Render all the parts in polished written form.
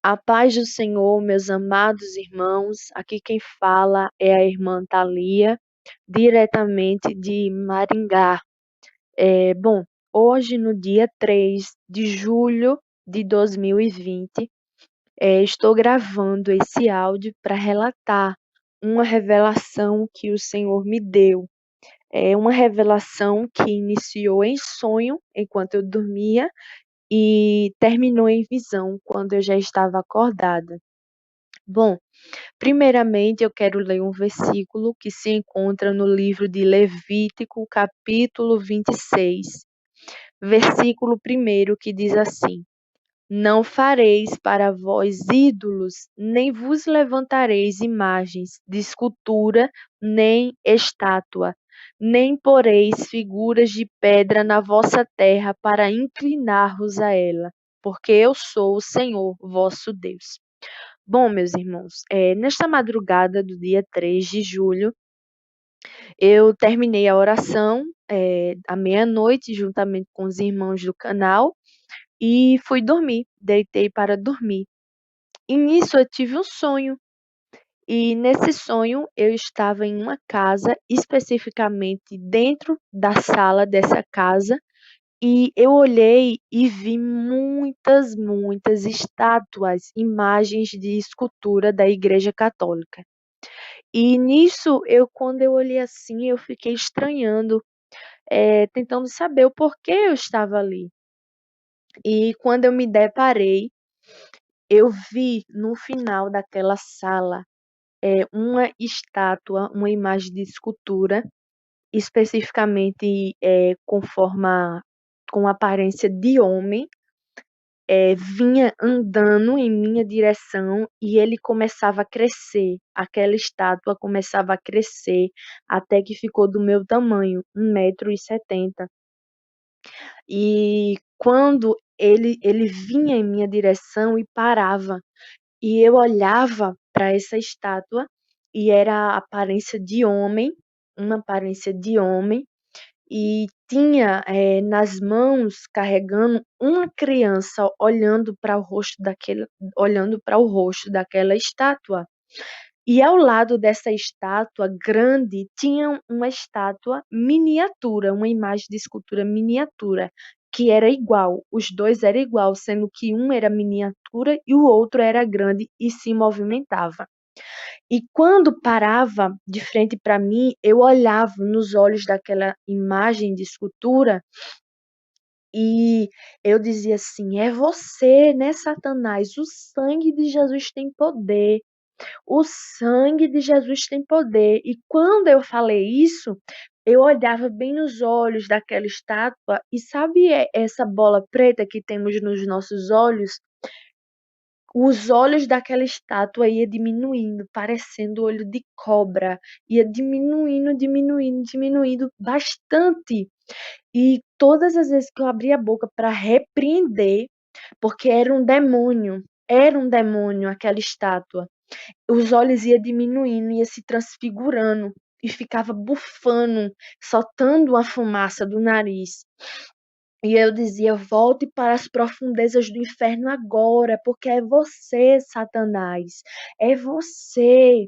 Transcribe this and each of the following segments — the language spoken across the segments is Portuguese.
A paz do Senhor, meus amados irmãos. Aqui quem fala é a irmã Thalia, diretamente de Maringá. Bom, hoje, no dia 3 de julho de 2020, estou gravando esse áudio para relatar uma revelação que o Senhor me deu. É uma revelação que iniciou em sonho, enquanto eu dormia, e terminou em visão, quando eu já estava acordada. Bom, primeiramente eu quero ler um versículo que se encontra no livro de Levítico, capítulo 26, versículo 1, que diz assim: Não fareis para vós ídolos, nem vos levantareis imagens de escultura, nem estátua, nem poreis figuras de pedra na vossa terra para inclinar-vos a ela, porque eu sou o Senhor vosso Deus. Bom, meus irmãos, nesta madrugada do dia 3 de julho, eu terminei a oração à meia-noite, juntamente com os irmãos do canal, e fui dormir, deitei para dormir. E nisso eu tive um sonho, e nesse sonho eu estava em uma casa, especificamente dentro da sala dessa casa, e eu olhei e vi muitas estátuas, imagens de escultura da Igreja Católica. E nisso, quando eu olhei assim, eu fiquei estranhando, tentando saber o porquê eu estava ali. E quando eu me deparei, eu vi no final daquela sala, uma estátua, uma imagem de escultura, especificamente com aparência de homem, vinha andando em minha direção e ele começava a crescer. Aquela estátua começava a crescer até que ficou do meu tamanho, 1,70 m. E quando ele vinha em minha direção e parava, e eu olhava para essa estátua e era a aparência de homem, uma aparência de homem, e tinha nas mãos carregando uma criança olhando para o rosto daquela estátua. E ao lado dessa estátua grande tinha uma estátua miniatura, uma imagem de escultura miniatura, que era igual, os dois eram igual, sendo que um era miniatura e o outro era grande e se movimentava. E quando parava de frente para mim, eu olhava nos olhos daquela imagem de escultura e eu dizia assim: é você, né, Satanás? O sangue de Jesus tem poder. O sangue de Jesus tem poder. E quando eu falei isso, eu olhava bem nos olhos daquela estátua e sabe essa bola preta que temos nos nossos olhos? Os olhos daquela estátua ia diminuindo, parecendo olho de cobra, ia diminuindo bastante. E todas as vezes que eu abria a boca para repreender, porque era um demônio aquela estátua. Os olhos ia diminuindo, ia se transfigurando e ficava bufando, soltando uma fumaça do nariz. E eu dizia: volte para as profundezas do inferno agora, porque é você, Satanás, é você.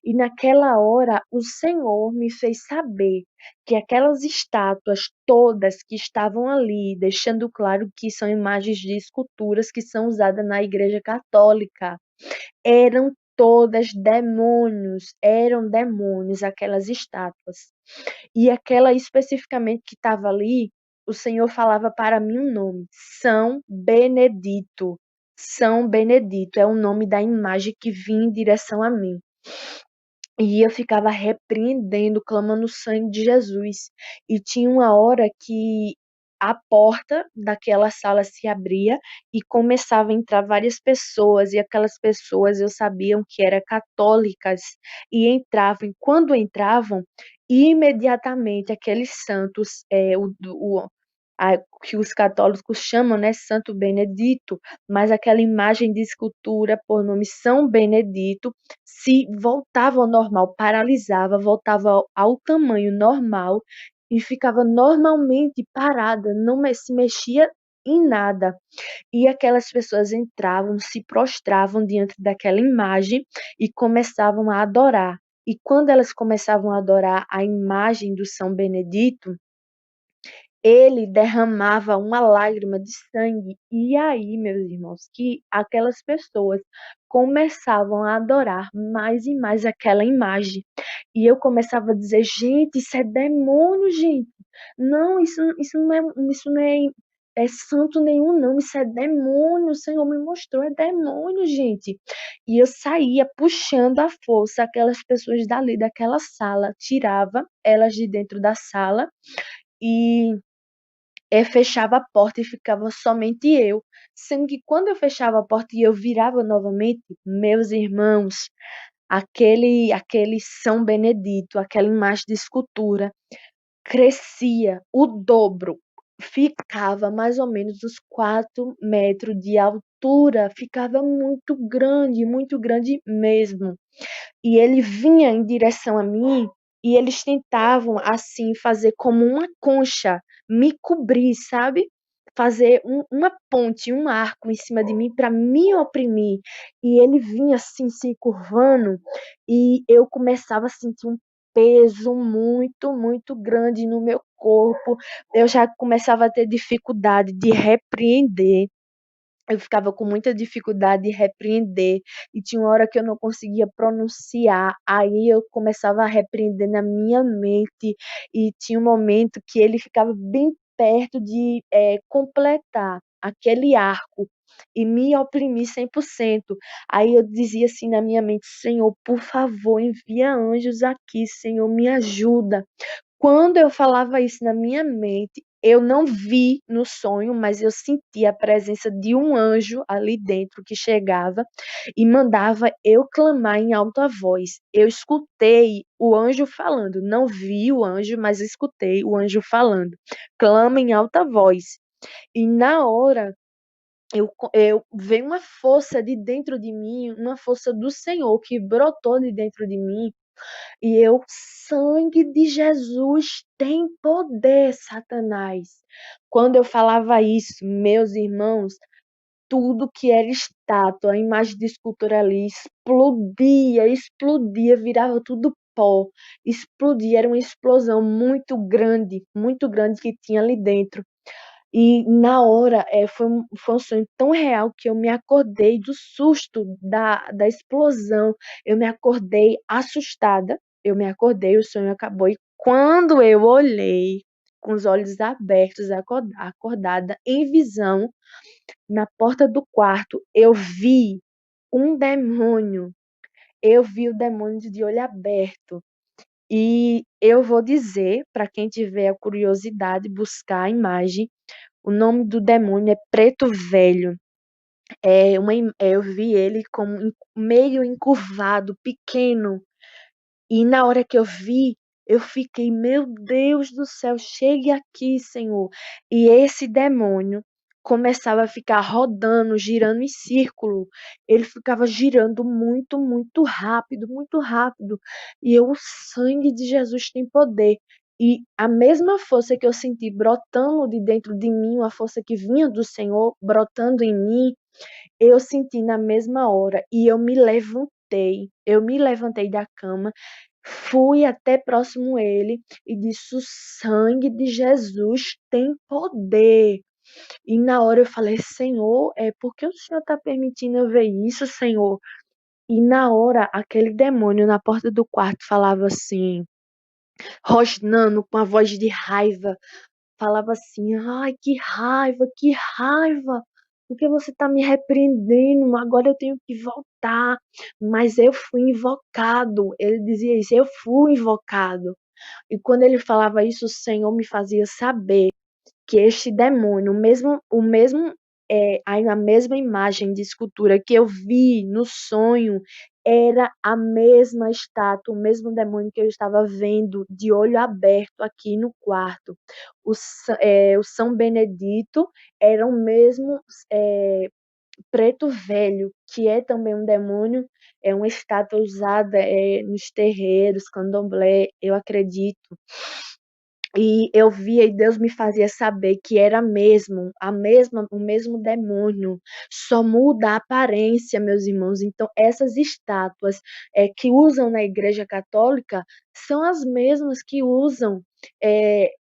E naquela hora, o Senhor me fez saber que aquelas estátuas todas que estavam ali, deixando claro que são imagens de esculturas que são usadas na Igreja Católica, eram todas demônios, eram demônios aquelas estátuas. E aquela especificamente que estava ali, o Senhor falava para mim um nome, São Benedito. São Benedito é o nome da imagem que vinha em direção a mim. E eu ficava repreendendo, clamando o sangue de Jesus. E tinha uma hora que a porta daquela sala se abria e começava a entrar várias pessoas, e aquelas pessoas eu sabiam que eram católicas, e entravam, e quando entravam, imediatamente aqueles santos, que os católicos chamam, né, Santo Benedito, mas aquela imagem de escultura por nome São Benedito se voltava ao normal, paralisava, voltava ao tamanho normal e ficava normalmente parada, não se mexia em nada. E aquelas pessoas entravam, se prostravam diante daquela imagem e começavam a adorar. E quando elas começavam a adorar a imagem do São Benedito, ele derramava uma lágrima de sangue. E aí, meus irmãos, que aquelas pessoas começavam a adorar mais e mais aquela imagem. E eu começava a dizer, gente, isso é demônio, gente. Não, isso não é santo nenhum, não. Isso é demônio. O Senhor me mostrou, é demônio, gente. E eu saía puxando à força aquelas pessoas dali daquela sala, tirava elas de dentro da sala e fechava a porta e ficava somente eu. Sendo que quando eu fechava a porta e eu virava novamente, meus irmãos, aquele São Benedito, aquela imagem de escultura, crescia o dobro, ficava mais ou menos uns 4 metros de altura, ficava muito grande mesmo. E ele vinha em direção a mim e eles tentavam assim fazer como uma concha, me cobrir, sabe? Fazer uma ponte, um arco em cima de mim para me oprimir. E ele vinha assim se curvando e eu começava a sentir um peso muito grande no meu corpo. Eu já começava a ter dificuldade de repreender, eu ficava com muita dificuldade de repreender e tinha uma hora que eu não conseguia pronunciar, aí eu começava a repreender na minha mente e tinha um momento que ele ficava bem perto de completar aquele arco e me oprimir 100%. Aí eu dizia assim na minha mente, Senhor, por favor, envia anjos aqui, Senhor, me ajuda. Quando eu falava isso na minha mente, eu não vi no sonho, mas eu senti a presença de um anjo ali dentro que chegava e mandava eu clamar em alta voz. Eu escutei o anjo falando, não vi o anjo, mas escutei o anjo falando. Clama em alta voz. E na hora eu veio uma força de dentro de mim, uma força do Senhor que brotou de dentro de mim e eu, sangue de Jesus tem poder, Satanás. Quando eu falava isso, meus irmãos, tudo que era estátua, a imagem de escultura ali, explodia, virava tudo pó, explodia, era uma explosão muito grande que tinha ali dentro. E na hora, foi um sonho tão real que eu me acordei do susto da explosão. Eu me acordei assustada. Eu me acordei, o sonho acabou. E quando eu olhei, com os olhos abertos, acordada, em visão, na porta do quarto, eu vi um demônio. Eu vi o demônio de olho aberto. E eu vou dizer, para quem tiver a curiosidade, buscar a imagem, o nome do demônio é Preto Velho. Eu vi ele como meio encurvado, pequeno. E na hora que eu vi, eu fiquei, meu Deus do céu, chegue aqui, Senhor. E esse demônio começava a ficar rodando, girando em círculo. Ele ficava girando muito rápido, muito rápido. E eu, o sangue de Jesus tem poder. E a mesma força que eu senti brotando de dentro de mim, uma força que vinha do Senhor brotando em mim, eu senti na mesma hora. E eu me levantei da cama, fui até próximo a ele e disse: O sangue de Jesus tem poder. E na hora eu falei: Senhor, por que o Senhor está permitindo eu ver isso, Senhor? E na hora, aquele demônio na porta do quarto falava assim, rosnando com a voz de raiva, falava assim: Ai, que raiva! Porque você está me repreendendo, agora eu tenho que voltar. Mas eu fui invocado. Ele dizia isso: Eu fui invocado. E quando ele falava isso, o Senhor me fazia saber que este demônio, a mesma imagem de escultura que eu vi no sonho, era a mesma estátua, o mesmo demônio que eu estava vendo de olho aberto aqui no quarto. O São Benedito era o mesmo Preto Velho, que é também um demônio, é uma estátua usada nos terreiros, candomblé, eu acredito. E eu via e Deus me fazia saber que era mesmo, o mesmo demônio, só muda a aparência, meus irmãos. Então, essas estátuas que usam na Igreja Católica são as mesmas que usam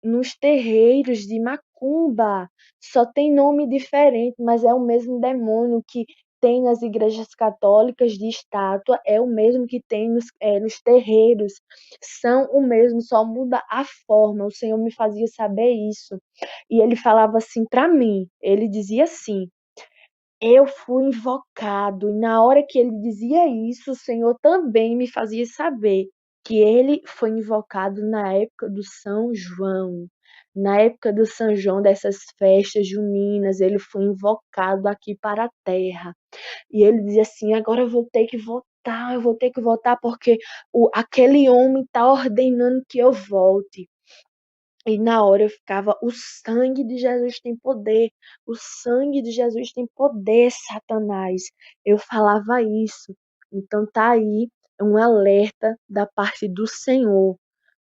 nos terreiros de macumba. Só tem nome diferente, mas é o mesmo demônio que tem nas igrejas católicas de estátua, é o mesmo que tem nos terreiros, são o mesmo, só muda a forma. O Senhor me fazia saber isso. E ele falava assim para mim, ele dizia assim: eu fui invocado. E na hora que ele dizia isso, o Senhor também me fazia saber que ele foi invocado na época do São João. Na época do São João, dessas festas juninas, ele foi invocado aqui para a terra. E ele dizia assim: agora eu vou ter que voltar porque aquele homem está ordenando que eu volte. E na hora eu ficava: o sangue de Jesus tem poder, o sangue de Jesus tem poder, Satanás. Eu falava isso. Então tá aí um alerta da parte do Senhor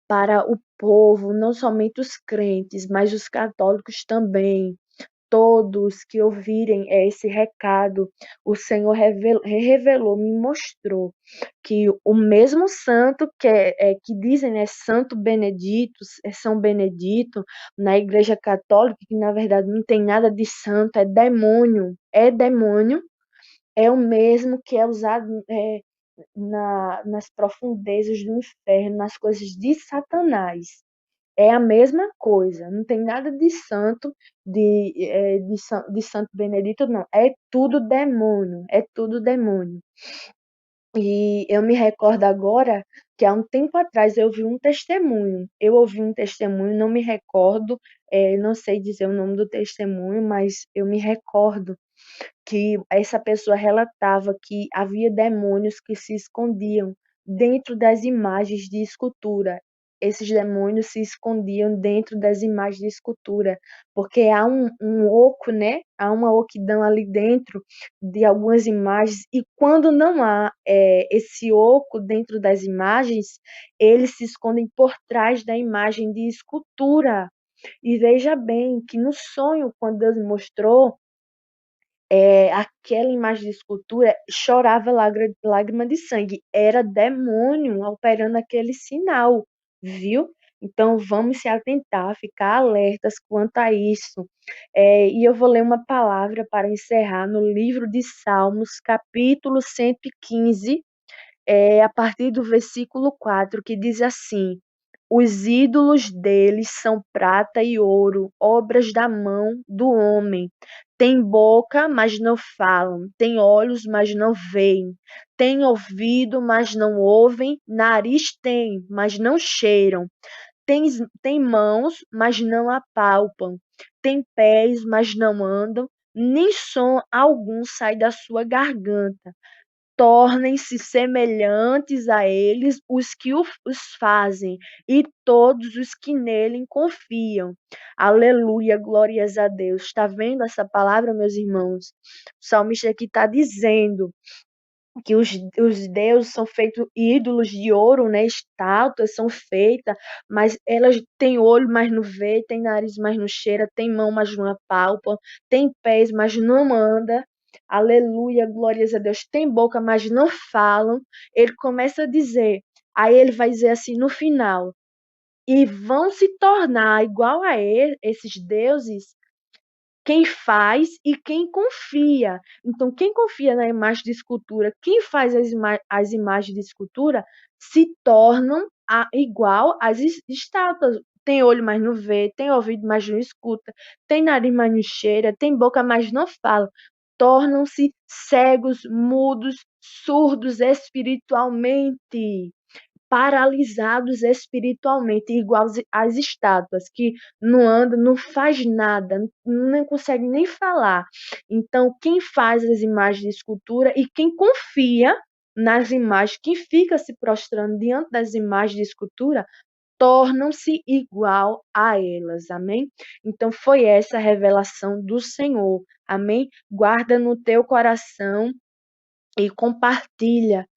para o povo, não somente os crentes, mas os católicos também. Todos que ouvirem esse recado, o Senhor revelou, me mostrou que o mesmo santo que dizem, né, Santo Benedito, São Benedito, na Igreja Católica, que na verdade não tem nada de santo, é demônio, é o mesmo que é usado nas profundezas do inferno, nas coisas de Satanás. É a mesma coisa, não tem nada de santo, de Santo Benedito, não. É tudo demônio. E eu me recordo agora que há um tempo atrás eu vi um testemunho. Eu ouvi um testemunho, não me recordo, não sei dizer o nome do testemunho, mas eu me recordo que essa pessoa relatava que havia demônios que se escondiam dentro das imagens de escultura. Esses demônios se escondiam dentro das imagens de escultura, porque há um oco, né? Há uma oquidão ali dentro de algumas imagens, e quando não há esse oco dentro das imagens, eles se escondem por trás da imagem de escultura. E veja bem que no sonho, quando Deus me mostrou, aquela imagem de escultura chorava lágrima de sangue. Era demônio operando aquele sinal, viu? Então vamos se atentar, ficar alertas quanto a isso. E eu vou ler uma palavra para encerrar no livro de Salmos, capítulo 115, a partir do versículo 4, que diz assim: os ídolos deles são prata e ouro, obras da mão do homem. Tem boca, mas não falam. Tem olhos, mas não veem. Tem ouvido, mas não ouvem. Nariz tem, mas não cheiram. Tem mãos, mas não apalpam. Tem pés, mas não andam. Nem som algum sai da sua garganta. Tornem-se semelhantes a eles os que os fazem e todos os que nele confiam. Aleluia, glórias a Deus. Está vendo essa palavra, meus irmãos? O salmista aqui está dizendo que os deuses são feitos ídolos de ouro, né? Estátuas são feitas, mas elas têm olho, mas não vê, tem nariz, mas não cheira, tem mão, mas não apalpa, tem pés, mas não anda. Aleluia, glórias a Deus. Tem boca, mas não falam. Ele começa a dizer, aí ele vai dizer assim no final, e vão se tornar igual a esses deuses quem faz e quem confia. Então, quem confia na imagem de escultura, quem faz as imagens de escultura, se tornam igual às estátuas. Tem olho, mas não vê, tem ouvido, mas não escuta, tem nariz, mas não cheira, tem boca, mas não fala. Tornam-se cegos, mudos, surdos espiritualmente, paralisados espiritualmente, igual às estátuas, que não anda, não faz nada, não consegue nem falar. Então, quem faz as imagens de escultura e quem confia nas imagens, quem fica se prostrando diante das imagens de escultura, tornam-se igual a elas, amém? Então, foi essa a revelação do Senhor, amém? Guarda no teu coração e compartilha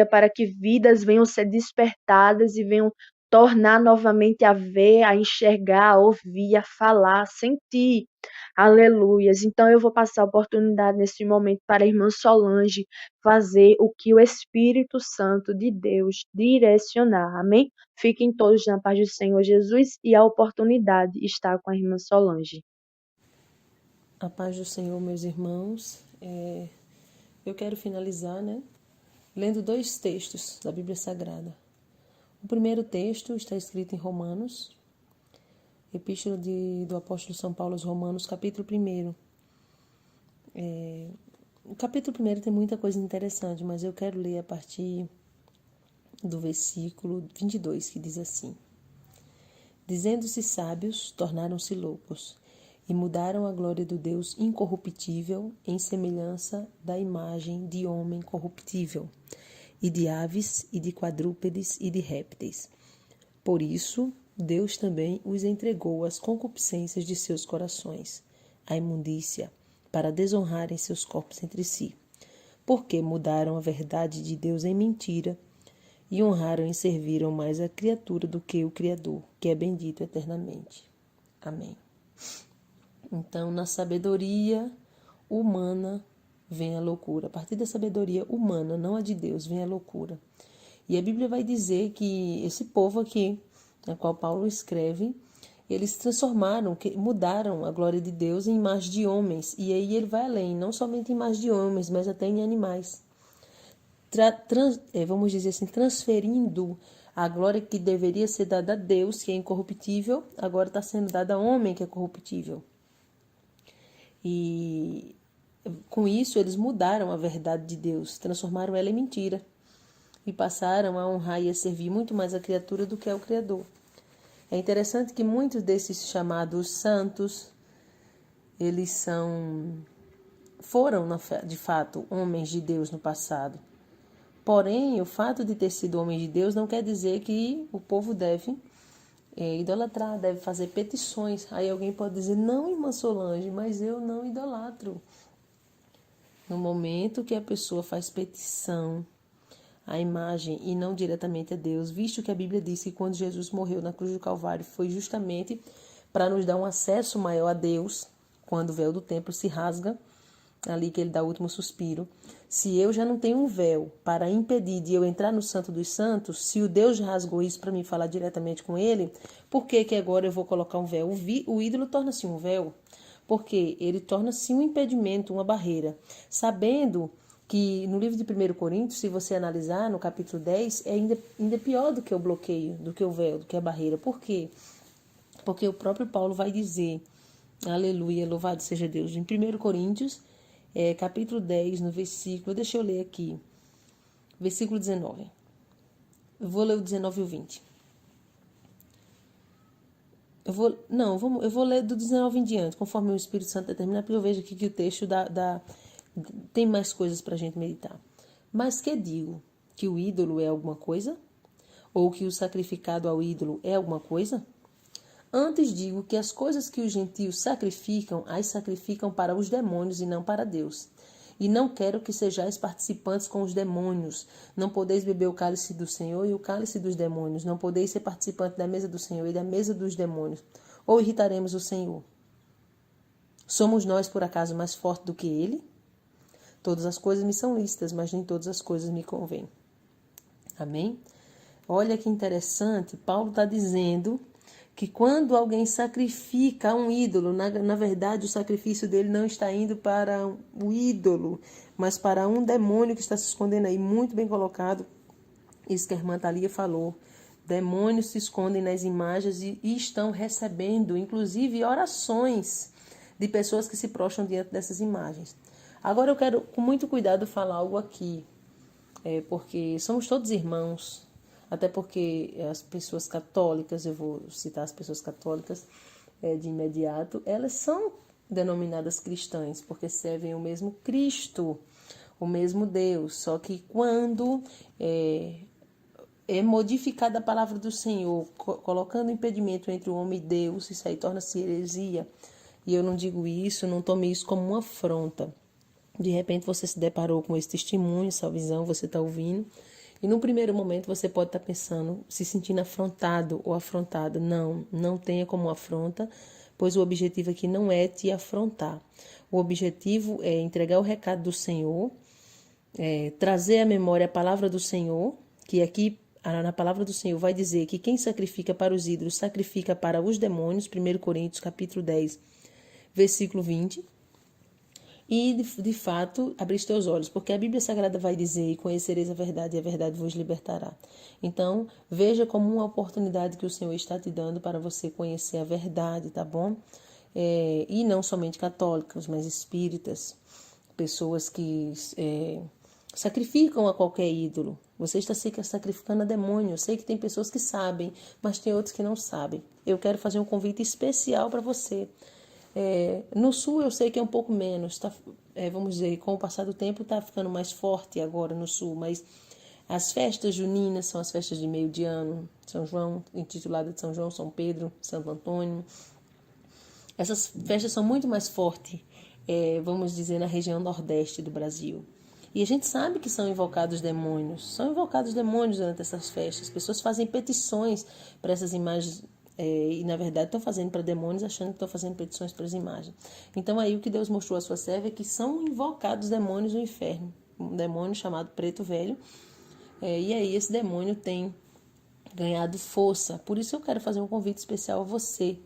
para que vidas venham ser despertadas e venham tornar novamente a ver, a enxergar, a ouvir, a falar, a sentir. Aleluias. Então eu vou passar a oportunidade nesse momento para a irmã Solange fazer o que o Espírito Santo de Deus direcionar. Amém? Fiquem todos na paz do Senhor Jesus e a oportunidade está com a irmã Solange. A paz do Senhor, meus irmãos. Eu quero finalizar, lendo 2 textos da Bíblia Sagrada. O primeiro texto está escrito em Romanos, Epístola do Apóstolo São Paulo aos Romanos, capítulo 1. O capítulo 1 tem muita coisa interessante, mas eu quero ler a partir do versículo 22, que diz assim: Dizendo-se sábios, tornaram-se loucos, e mudaram a glória do Deus incorruptível em semelhança da imagem de homem corruptível, e de aves, e de quadrúpedes, e de répteis. Por isso, Deus também os entregou às concupiscências de seus corações, à imundícia, para desonrarem seus corpos entre si, porque mudaram a verdade de Deus em mentira, e honraram e serviram mais a criatura do que o Criador, que é bendito eternamente. Amém. Então, na sabedoria humana vem a loucura. A partir da sabedoria humana, não a de Deus, vem a loucura. E a Bíblia vai dizer que esse povo aqui, na qual Paulo escreve, eles transformaram, mudaram a glória de Deus em imagem de homens. E aí ele vai além, não somente em imagem de homens, mas até em animais. Vamos dizer assim, transferindo a glória que deveria ser dada a Deus, que é incorruptível, agora está sendo dada a homem, que é corruptível. E com isso eles mudaram a verdade de Deus, transformaram ela em mentira e passaram a honrar e a servir muito mais a criatura do que ao Criador. É interessante que muitos desses chamados santos, eles foram de fato homens de Deus no passado. Porém, o fato de ter sido homem de Deus não quer dizer que o povo deve idolatrar, deve fazer petições. Aí alguém pode dizer, não, irmã Solange, mas eu não idolatro. No momento que a pessoa faz petição à imagem e não diretamente a Deus, visto que a Bíblia diz que quando Jesus morreu na cruz do Calvário foi justamente para nos dar um acesso maior a Deus, quando o véu do templo se rasga, ali que ele dá o último suspiro. Se eu já não tenho um véu para impedir de eu entrar no Santo dos Santos, se o Deus rasgou isso para mim falar diretamente com ele, por que que agora eu vou colocar um véu? O ídolo torna-se um véu, porque ele torna-se um impedimento, uma barreira. Sabendo que no livro de 1 Coríntios, se você analisar, no capítulo 10, é ainda pior do que o bloqueio, do que o véu, do que a barreira. Por quê? Porque o próprio Paulo vai dizer, aleluia, louvado seja Deus, em 1 Coríntios, capítulo 10, no versículo, deixa eu ler aqui, versículo 19. Eu vou ler o 19 e o 20. Eu vou ler do 19 em diante, conforme o Espírito Santo determinar, porque eu vejo aqui que o texto tem mais coisas para a gente meditar. Mas que digo? Que o ídolo é alguma coisa? Ou que o sacrificado ao ídolo é alguma coisa? Antes digo que as coisas que os gentios sacrificam, as sacrificam para os demônios e não para Deus. E não quero que sejais participantes com os demônios. Não podeis beber o cálice do Senhor e o cálice dos demônios. Não podeis ser participante da mesa do Senhor e da mesa dos demônios. Ou irritaremos o Senhor. Somos nós, por acaso, mais fortes do que Ele? Todas as coisas me são lícitas, mas nem todas as coisas me convêm. Amém? Olha que interessante, Paulo está dizendo que quando alguém sacrifica um ídolo, na verdade o sacrifício dele não está indo para o ídolo, mas para um demônio que está se escondendo aí. Muito bem colocado, isso que a irmã Thalia falou. Demônios se escondem nas imagens e estão recebendo, inclusive, orações de pessoas que se prostram diante dessas imagens. Agora eu quero, com muito cuidado, falar algo aqui, porque somos todos irmãos. Até porque as pessoas católicas, eu vou citar as pessoas católicas de imediato, elas são denominadas cristãs, porque servem o mesmo Cristo, o mesmo Deus. Só que quando é modificada a palavra do Senhor, colocando impedimento entre o homem e Deus, isso aí torna-se heresia. E eu não digo isso, não tome isso como uma afronta. De repente você se deparou com esse testemunho, essa visão, você está ouvindo, E num primeiro momento você pode estar pensando, se sentindo afrontado ou afrontada. Não, não tenha como afronta, pois o objetivo aqui não é te afrontar. O objetivo é entregar o recado do Senhor, trazer à memória a palavra do Senhor, que aqui na palavra do Senhor vai dizer que quem sacrifica para os ídolos sacrifica para os demônios, 1 Coríntios capítulo 10, versículo 20. E, de fato, abrir teus olhos, porque a Bíblia Sagrada vai dizer: e conhecereis a verdade, e a verdade vos libertará. Então, veja como uma oportunidade que o Senhor está te dando para você conhecer a verdade, tá bom? E não somente católicos, mas espíritas, pessoas que sacrificam a qualquer ídolo. Você está se sacrificando a demônio. Eu sei que tem pessoas que sabem, mas tem outros que não sabem. Eu quero fazer um convite especial para você. No sul eu sei que é um pouco menos, vamos dizer, com o passar do tempo está ficando mais forte agora no sul, mas as festas juninas são as festas de meio de ano, São João, intitulada de São João, São Pedro, Santo Antônio. Essas festas são muito mais fortes, vamos dizer, na região nordeste do Brasil. E a gente sabe que são invocados demônios durante essas festas. As pessoas fazem petições para essas imagens, e na verdade estão fazendo para demônios, achando que estão fazendo petições para as imagens. Então aí o que Deus mostrou à sua serva é que são invocados demônios do inferno, um demônio chamado Preto Velho, e aí esse demônio tem ganhado força. Por isso eu quero fazer um convite especial a você,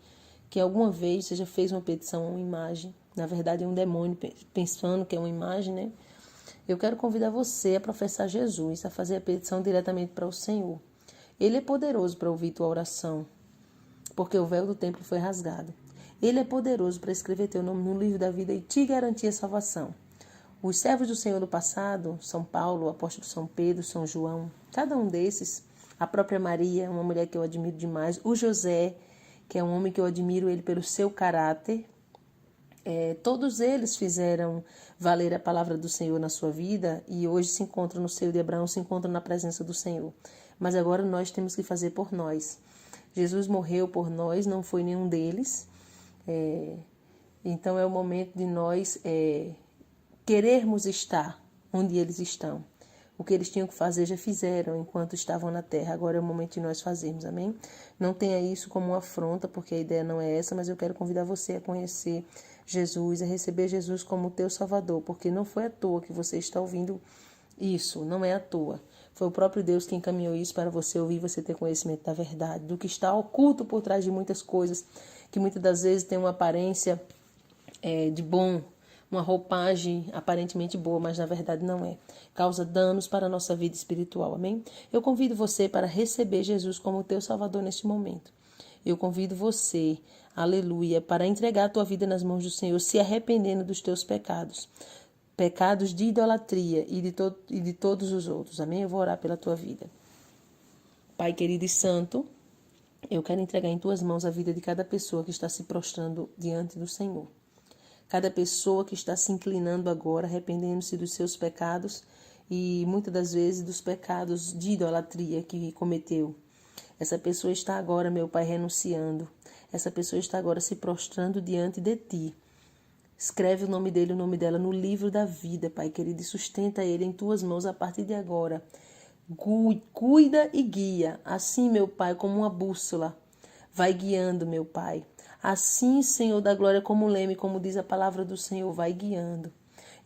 que alguma vez você já fez uma petição a uma imagem, na verdade é um demônio pensando que é uma imagem, né? Eu quero convidar você a professar Jesus, a fazer a petição diretamente para o Senhor. Ele é poderoso para ouvir tua oração, porque o véu do templo foi rasgado. Ele é poderoso para escrever teu nome no livro da vida e te garantir a salvação. Os servos do Senhor do passado, São Paulo, o apóstolo São Pedro, São João, cada um desses, a própria Maria, uma mulher que eu admiro demais, o José, que é um homem que eu admiro ele pelo seu caráter, todos eles fizeram valer a palavra do Senhor na sua vida e hoje se encontram no seio de Abraão, se encontram na presença do Senhor. Mas agora nós temos que fazer por nós. Jesus morreu por nós, não foi nenhum deles. Então é o momento de nós querermos estar onde eles estão. O que eles tinham que fazer já fizeram enquanto estavam na terra. Agora é o momento de nós fazermos, amém? Não tenha isso como uma afronta, porque a ideia não é essa, mas eu quero convidar você a conhecer Jesus, a receber Jesus como teu Salvador, porque não foi à toa que você está ouvindo isso, não é à toa. Foi o próprio Deus que encaminhou isso para você ouvir, você ter conhecimento da verdade, do que está oculto por trás de muitas coisas, que muitas das vezes tem uma aparência de bom, uma roupagem aparentemente boa, mas na verdade não é. Causa danos para a nossa vida espiritual, amém? Eu convido você para receber Jesus como teu Salvador neste momento. Eu convido você, aleluia, para entregar a tua vida nas mãos do Senhor, se arrependendo dos teus pecados. Pecados de idolatria e de todos os outros, amém? Eu vou orar pela tua vida. Pai querido e santo, eu quero entregar em tuas mãos a vida de cada pessoa que está se prostrando diante do Senhor. Cada pessoa que está se inclinando agora, arrependendo-se dos seus pecados e muitas das vezes dos pecados de idolatria que cometeu. Essa pessoa está agora, meu Pai, renunciando. Essa pessoa está agora se prostrando diante de Ti. Escreve o nome dele, o nome dela no livro da vida, Pai querido, e sustenta ele em Tuas mãos a partir de agora. Cuida e guia, assim, meu Pai, como uma bússola. Vai guiando, meu Pai. Assim, Senhor da glória, como um leme, como diz a palavra do Senhor, vai guiando.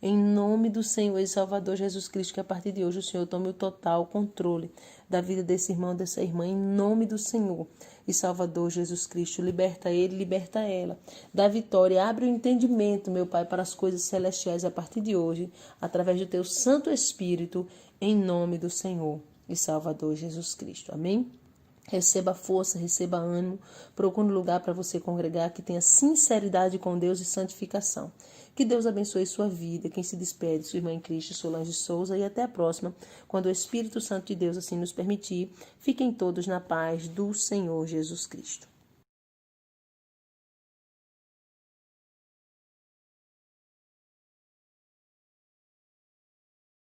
Em nome do Senhor e Salvador Jesus Cristo, que a partir de hoje o Senhor tome o total controle da vida desse irmão, dessa irmã, em nome do Senhor e Salvador Jesus Cristo. Liberta ele, liberta ela. Dá vitória, abre o entendimento, meu Pai, para as coisas celestiais a partir de hoje, através do teu Santo Espírito, em nome do Senhor e Salvador Jesus Cristo. Amém? Receba força, receba ânimo, procure um lugar para você congregar que tenha sinceridade com Deus e santificação. Que Deus abençoe sua vida. Quem se despede, sua irmã em Cristo, Solange Souza, e até a próxima, quando o Espírito Santo de Deus assim nos permitir. Fiquem todos na paz do Senhor Jesus Cristo.